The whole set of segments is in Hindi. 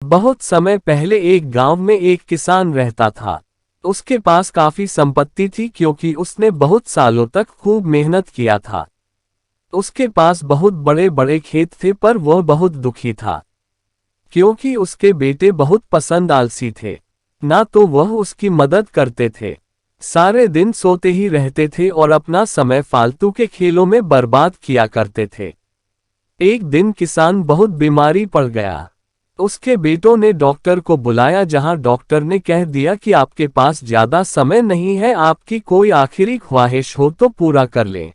बहुत समय पहले एक गांव में एक किसान रहता था। उसके पास काफी संपत्ति थी क्योंकि उसने बहुत सालों तक खूब मेहनत किया था। उसके पास बहुत बड़े बड़े खेत थे पर वह बहुत दुखी था क्योंकि उसके बेटे बहुत पसंद आलसी थे। ना तो वह उसकी मदद करते थे, सारे दिन सोते ही रहते थे और अपना समय फालतू के खेलों में बर्बाद किया करते थे। एक दिन किसान बहुत बीमारी पड़ गया। उसके बेटों ने डॉक्टर को बुलाया जहां डॉक्टर ने कह दिया कि आपके पास ज्यादा समय नहीं है, आपकी कोई आखिरी ख्वाहिश हो तो पूरा कर लें।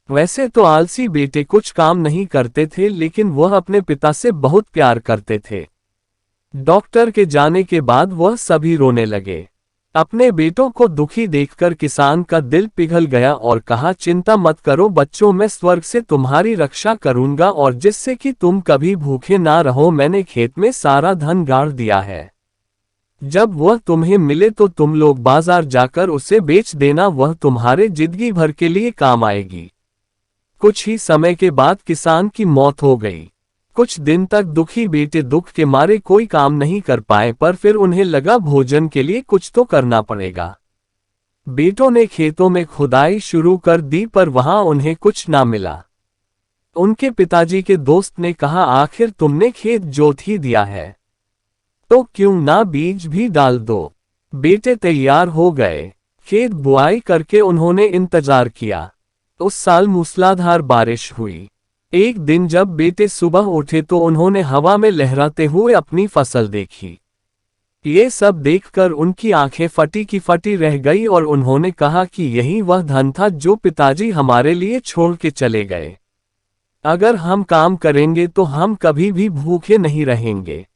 वैसे तो आलसी बेटे कुछ काम नहीं करते थे लेकिन वह अपने पिता से बहुत प्यार करते थे। डॉक्टर के जाने के बाद वह सभी रोने लगे। अपने बेटों को दुखी देखकर किसान का दिल पिघल गया और कहा, चिंता मत करो बच्चों, मैं स्वर्ग से तुम्हारी रक्षा करूंगा और जिससे कि तुम कभी भूखे ना रहो। मैंने खेत में सारा धन गाड़ दिया है। जब वह तुम्हें मिले तो तुम लोग बाजार जाकर उसे बेच देना, वह तुम्हारे जिंदगी भर के लिए काम आएगी। कुछ ही समय के बाद किसान की मौत हो गई। कुछ दिन तक दुखी बेटे दुख के मारे कोई काम नहीं कर पाए, पर फिर उन्हें लगा भोजन के लिए कुछ तो करना पड़ेगा। बेटों ने खेतों में खुदाई शुरू कर दी पर वहां उन्हें कुछ ना मिला। उनके पिताजी के दोस्त ने कहा, आखिर तुमने खेत जोत ही दिया है तो क्यों ना बीज भी डाल दो। बेटे तैयार हो गए। खेत बुआई करके उन्होंने इंतजार किया। उस साल मूसलाधार बारिश हुई। एक दिन जब बेटे सुबह उठे तो उन्होंने हवा में लहराते हुए अपनी फसल देखी। ये सब देखकर उनकी आंखें फटी की फटी रह गई और उन्होंने कहा कि यही वह धन था जो पिताजी हमारे लिए छोड़ के चले गए। अगर हम काम करेंगे तो हम कभी भी भूखे नहीं रहेंगे।